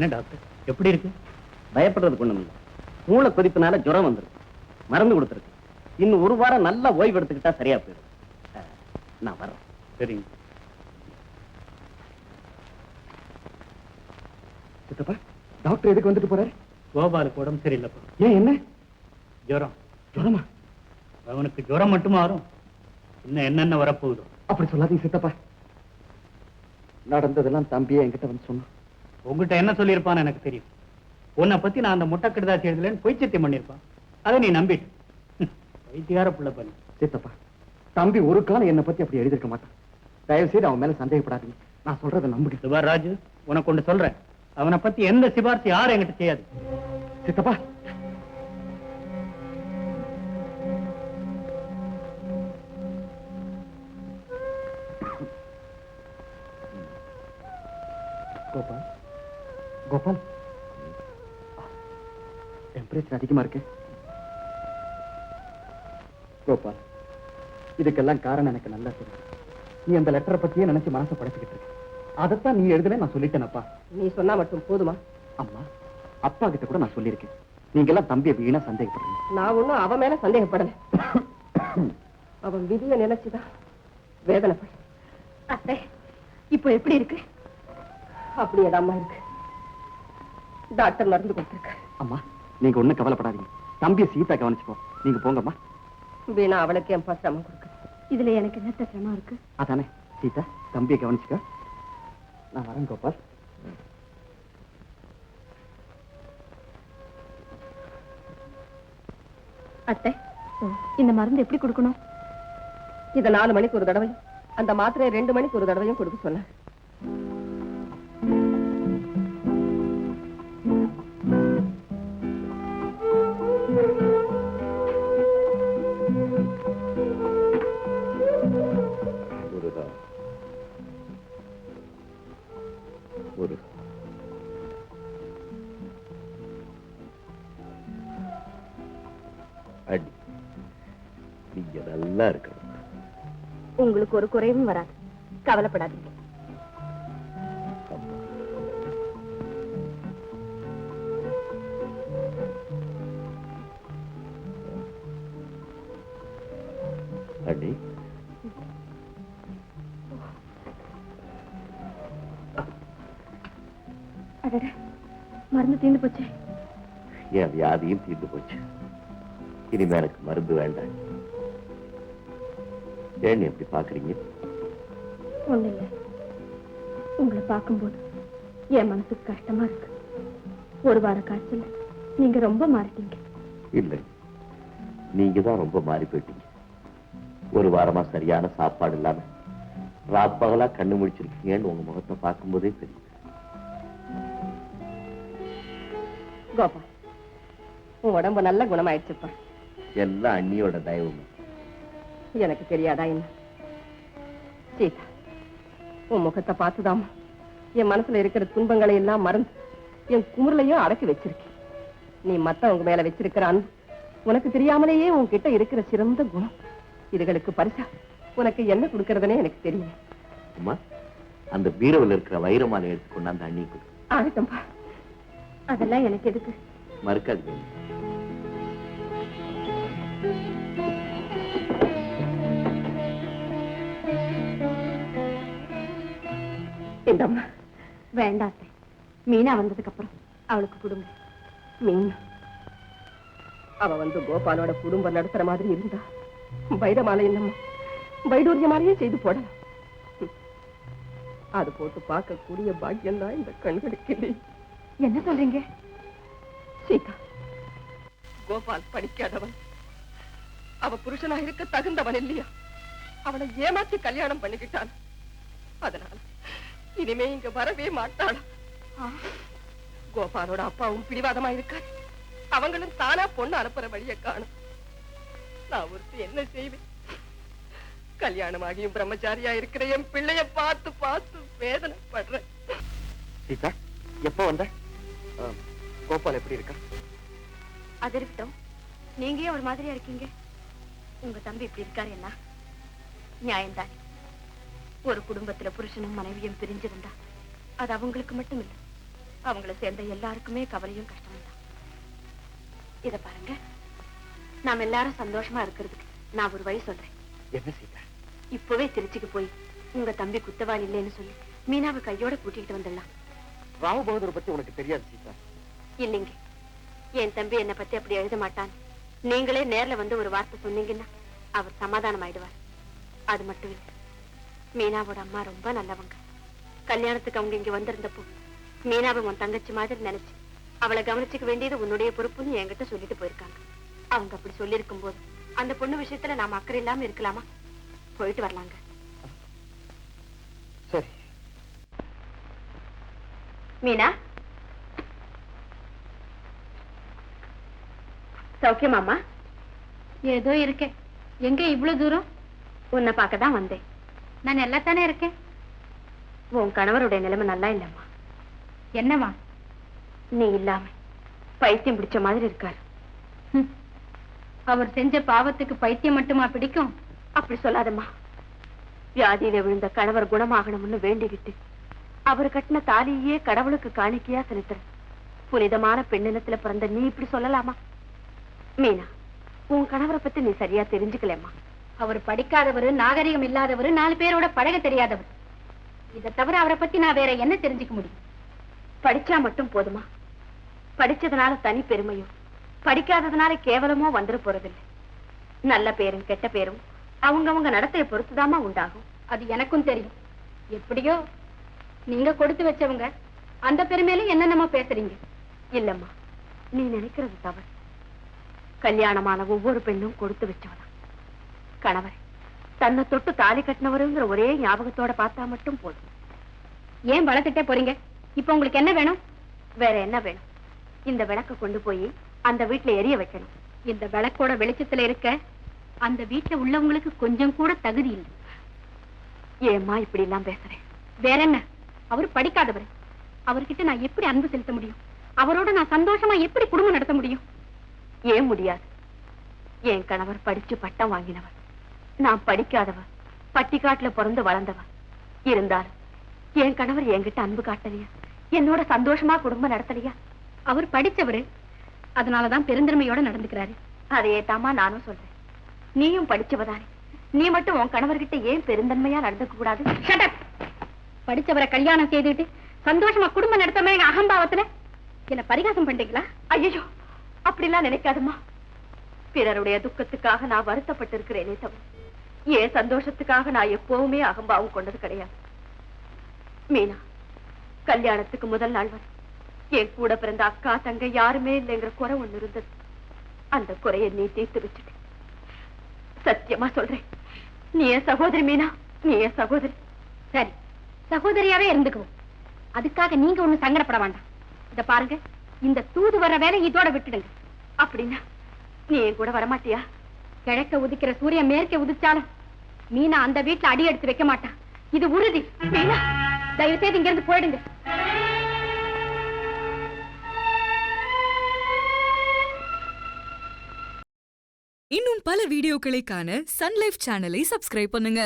என்ன டாக்டர், எப்படி இருக்கு? பயப்படுறதுக்கு ஒண்ணும் இல்லை. மூளை கொதிப்புனால ஜுரம் வந்துருக்கு. மருந்து கொடுத்துருக்கு. இன்னும் ஒரு வாரம் நல்லா ஓய்வு எடுத்துக்கிட்டா சரியா போயிடும். நான் வர்றேன். சரிங்க. சித்தப்பா, டாக்டர் எதுக்கு வந்துட்டு போறாரு? கோபாலுக்கு உடம்பு சரியில்லைப்பா. ஏன், என்ன ஜுரம்? ஜுரமா? அவனுக்கு ஜுரம் மட்டும் மாறும், இன்னும் என்னென்ன வரப்போகுதோ. அப்படி சொல்லாதீங்க சித்தப்பா. நடந்ததெல்லாம் தம்பியே என்கிட்ட வந்து சொன்னான். உங்ககிட்ட என்ன சொல்லியிருப்பான்னு எனக்கு தெரியும். உன்னை பத்தி நான் அந்த முட்டைக்கடிதாசி எழுதலன்னு பொய் சத்தியம் பண்ணிருப்பான். அதை நீ நம்பிட்டு வைத்தியார புள்ள பண்ணி. சித்தப்பா, தம்பி ஒரு காலம் என்னை பத்தி அப்படி எழுதிருக்க மாட்டான். தயவு செய்து அவன் மேல சந்தேகப்படாதீங்க. நான் சொல்றதை நம்புங்க. சிவார் ராஜு, உனக்கு ஒன்று சொல்றேன். அவனை பத்தி எந்த சிபாரிசு யாரும் என்கிட்ட செய்யாது. சித்தப்பா, கோபால், கோபால், டெம்பரேச்சர் அதிகமா இருக்கு. கோபால், இதுக்கெல்லாம் காரணம் எனக்கு நல்லா தெரியும். நீ அந்த லெட்டரை பத்தியே நினைச்சு மனசை படைச்சுக்கிட்டு இருக்க. அதைத்தான் நீ எழுதுன நான் சொல்லிட்டேனப்பா. நீ சொன்னா மட்டும் போதுமா? அம்மா, அப்பா கிட்ட கூட நான் சொல்லியிருக்கேன். நீங்க எல்லாம் தம்பியை வீணா சந்தேகப்படுறீங்க. நான் ஒண்ணும் அவன் மேல சந்தேகப்படல. அவன் விதியை நினைச்சுதான் வேதனைப்பட. அத்தை, இப்போ எப்படி இருக்கு? அப்படியேதாம்மா இருக்கு. டாக்டர் மருந்து கொடுத்துருக்கு. அம்மா, நீங்க ஒண்ணும் கவலைப்படாதீங்க. தம்பியை சீதா கவனிச்சுப்போ. நீங்க போங்கம்மா. வீணா அவளுக்கு என் சிரமம் கொடுக்கு. இதுல எனக்கு என்னத்த சிரமம் இருக்கு? அதானே சீதா, தம்பியை கவனிச்சுக்க. நான் வரேன் கோபால். அத்தை, இந்த மருந்து எப்படி கொடுக்கணும்? இத 4 மணிக்கு ஒரு தடவையும், அந்த மாத்திரையை 2 மணிக்கு ஒரு தடவையும் கொடுக்க சொன்ன. அடி, நீங்க நல்லா இருக்கணும். உங்களுக்கு ஒரு குறைவும் வராது, கவலைப்படாதீங்க. அடி, மருந்து தீர்ந்து போச்சு. என் வியாதியும் தீர்ந்து போச்சு. இனிமே எனக்கு மருந்து வேண்டாம். ஏன் எப்படி பாக்குறீங்க? ஒண்ணு இல்ல, உங்களை பார்க்கும்போது என் மனசுக்கு கஷ்டமா இருக்கு. ஒரு வார காய்ச்சல் நீங்க ரொம்ப மாறிட்டீங்க. இல்லை, நீங்க தான் ரொம்ப மாறி போயிட்டீங்க. ஒரு வாரமா சரியான சாப்பாடு இல்லாம ராப்பகலா கண்ணு முடிச்சிருக்கீங்கன்னு உங்க முகத்தை பார்க்கும்போதே தெரியும். கோபா, உன் உடம்பு நல்ல குணமாயிடுச்சுப்பா. எல்லாம் அண்ணியோட தயவுமே. எனக்கு தெரியாதா என்ன? சீதா, உன் முகத்தை பார்த்துதாமா என் மனசுல இருக்கிற துன்பங்களை எல்லாம் மறந்து என் குமுறலையும் அடக்கி வச்சிருக்கேன். நீ மத்தவங்க மேல வச்சிருக்கிற அன்பு, உனக்கு தெரியாமலேயே உன்கிட்ட இருக்கிற சிறந்த குணம், இதுகளுக்கு பரிசா உனக்கு என்ன கொடுக்கறதுனே எனக்கு தெரியும். அம்மா, அந்த பீரோவில் இருக்கிற வைரமாலை எடுத்துக்கொண்டு அந்த அண்ணி கொடு. ஆகட்டும்பா. அதெல்லாம் எனக்கு எதுக்கு? மறுக்காது. இந்தம்மா. வேண்டாம், மீனா வந்ததுக்கு அப்புறம் அவளுக்கு கொடுங்க. மீன் அவ வந்து கோபாலோட குடும்பம் நடத்துற மாதிரி இருந்தா வைரமாலை என்னம்மா வைடூரியமாலையே செய்து போடலாம். அது போட்டு பார்க்கக்கூடிய பாக்கியம் தான் இந்த கண்களுக்கு இல்லை. என்ன சொல்றீங்க? சீதா, கோபால் படிக்காதவன், அவ புருஷனா இருக்க தகுந்தவன் இல்லையா? அவனை ஏமாற்றி கல்யாணம் பண்ணிக்கிட்டான். அதனால இனிமே இங்க வரவே மாட்டாளா? கோபாலோட அப்பாவும் பிடிவாதமா இருக்காரு. அவங்களும் தானா பொண்ணு அனுப்புற வழியை காணும். நான் ஒருத்தி என்ன செய்வேன்? கல்யாணமாகியும் பிரம்மச்சாரியா இருக்கிற என் பிள்ளைய பார்த்து பார்த்து வேதனைப்படுறேன். சீதா, எப்ப வந்த? கோபால் எப்படி இருக்கா? அது இருக்கட்டும், நீங்க ஒரு மாதிரியா இருக்கீங்க. உங்க தம்பி இப்படி இருக்காரு என்ன? நியாயம்தான். ஒரு குடும்பத்துல புருஷனும் மனைவியும் பிரிஞ்சிருந்தா அது அவங்களுக்கு மட்டும் இல்லை, அவங்கள சேர்ந்த எல்லாருக்குமே கவலையும் கஷ்டமும் தான். இத பாருங்க, நாம எல்லாரும் சந்தோஷமா இருக்கிறதுக்கு நான் ஒரு வழி சொல்றேன். என்ன சீதா? இப்பவே திருச்சிக்கு போய் உங்க தம்பி குத்தவாளி இல்லைன்னு சொல்லி மீனாவை கையோட கூட்டிகிட்டு வந்துடலாம். ராவ் பகதூர் பத்தி உனக்கு தெரியாது சீதா. இல்லைங்க, என் தம்பி என்னை பத்தி அப்படி எழுத மாட்டான். நீங்களே நேர்ல வந்து ஒரு வார்த்தை சொன்னீங்கன்னா அவர் சமாதானம் ஆயிடுவார். அது மட்டும் இல்லை, மீனாவோட அம்மா ரொம்ப நல்லவங்க. கல்யாணத்துக்கு அவங்க இங்க வந்திருந்தப்போ மீனாவை உன் தங்கச்சி மாதிரி நினைச்சு அவளை கவனிச்சுக்க வேண்டியது உன்னுடைய பொறுப்புன்னு என்கிட்ட சொல்லிட்டு போயிருக்காங்க. அவங்க அப்படி சொல்லியிருக்கும் போது அந்த பொண்ணு விஷயத்துல நாம அக்கறை இல்லாம இருக்கலாமா? போயிட்டு வரலாங்க. சரி. மீனா, சௌக்கியமாமா? ஏதோ இருக்கேன். எங்க இவ்வளவு தூரம்? உன்னை பார்க்க தான் வந்தேன். நான் நல்லா தானே இருக்கேன். உன் கணவருடைய நிலைமை நல்லா இல்லம்மா. என்னம்மா? நீ இல்லாம பைத்தியம் பிடிச்ச மாதிரி இருக்காரு. அவர் செஞ்ச பாவத்துக்கு பைத்தியம் மட்டுமா பிடிக்கும்? அப்படி சொல்லாதம்மா. வியாதியில விழுந்த கணவர் குணமாகணும்னு வேண்டிக்கிட்டு அவர் கட்டின தாலியே கடவுளுக்கு காணிக்கையா செலுத்துற புனிதமான பெண்ணினத்துல பிறந்த நீ இப்படி சொல்லலாமா? மீனா, உன் கணவரை பத்தி நீ சரியா தெரிஞ்சுக்கலம்மா. அவர் படிக்காதவர், நாகரிகம் இல்லாதவர், 4 பேரோட பழக தெரியாதவர். இதை தவிர அவரை பத்தி நான் வேற என்ன தெரிஞ்சுக்க முடியும்? படிச்சா மட்டும் போதுமா? படிச்சதுனால தனி பெருமையோ படிக்காததுனால கேவலமோ வந்துட போறதில்லை. நல்ல பேரும் கெட்ட பேரும் அவங்கவங்க நடத்தைய பொறுத்துதாமா உண்டாகும். அது எனக்கும் தெரியும். எப்படியோ நீங்க கொடுத்து வச்சவங்க, அந்த பெருமையில என்னென்னமா பேசுறீங்க. இல்லம்மா, நீ நினைக்கிறது தவறு. கல்யாணமான ஒவ்வொரு பெண்ணும் கொடுத்து வச்சவதான். கணவர் தன்னை தொட்டு தாலி கட்டினவருங்கிற ஒரே ஞாபகத்தோட பார்த்தா மட்டும் போதும். ஏன் வளர்த்துட்டே போறீங்க? இப்ப உங்களுக்கு என்ன வேணும்? வேற என்ன வேணும்? இந்த விளக்க கொண்டு போய் அந்த வீட்டுல எரிய வைக்கணும். இந்த விளக்கோட வெளிச்சத்துல இருக்க அந்த வீட்டுல உள்ளவங்களுக்கு கொஞ்சம் கூட தகுதி இல்லை. ஏம்மா இப்படி எல்லாம் பேசுறேன்? வேற என்ன? அவர் படிக்காதவர். அவர்கிட்ட நான் எப்படி அன்பு செலுத்த முடியும்? அவரோட நான் சந்தோஷமா எப்படி குடும்பம் நடத்த முடியும்? ஏன் முடியாது? என் கணவர் படிச்சு பட்டம் வாங்கினவர், நான் படிக்காதவர், பட்டிக்காட்டுல பிறந்து வளர்ந்தவர். இருந்தாலும் என் கணவர் என்கிட்ட அன்பு காட்டலையா? என்னோட சந்தோஷமா குடும்பம் நடத்தலையா? அவர் படிச்சவரு, அதனாலதான் பெருந்திறமையோட நடந்துக்கிறாரு. அதையே தாமா நானும் சொல்றேன். நீயும் படிச்சவதானே, நீ மட்டும் உன் கணவர்கிட்ட ஏன் பெருந்தன்மையா நடந்துக்க கூடாது? படிச்சவரை கல்யாணம் செய்துட்டு சந்தோஷமா குடும்பம் நடத்தமே அகம்பாவத்துல என்ன பரிகாசம் பண்றீங்களா? ஐயோ, அப்படிலாம் நினைக்காதுமா. பிறருடைய துக்கத்துக்காக நான் வருத்தப்பட்டு இருக்கிறேனே தவிர ஏன் சந்தோஷத்துக்காக நான் எப்பவுமே அகம்பாவம் கொண்டது கிடையாது. மீனா, கல்யாணத்துக்கு முதல் நாள் வரை என் கூட பிறந்த அக்கா தங்க யாருமே இல்லைங்கிற குறை ஒண்ணு இருந்தது. அந்த குறையை நீ தீர்த்து வச்சுட்டு சத்தியமா சொல்றேன், நீ என் சகோதரி மீனா, நீ என் சகோதரி. சரி, சகோதரியாவே இருந்துக்குவோம். அதுக்காக நீங்க ஒண்ணு சங்கடப்பட வேண்டாம். இத பாருங்க, இந்த தூது வர வேலை இதோட விட்டுடுங்க. அப்படின்னா நீ என் கூட வரமாட்டியா? கிழக்க உதிக்கிற சூரியன் மேற்கே உதிச்சாலும் மீனா அந்த வீட்டுல அடி எடுத்து வைக்க மாட்டான். இது உறுதி. மீனா, தயவு செய்து இங்க இருந்து போயிடுங்க. இன்னும் பல வீடியோக்களை காண சன் லைஃப் சேனலை சப்ஸ்கிரைப் பண்ணுங்க.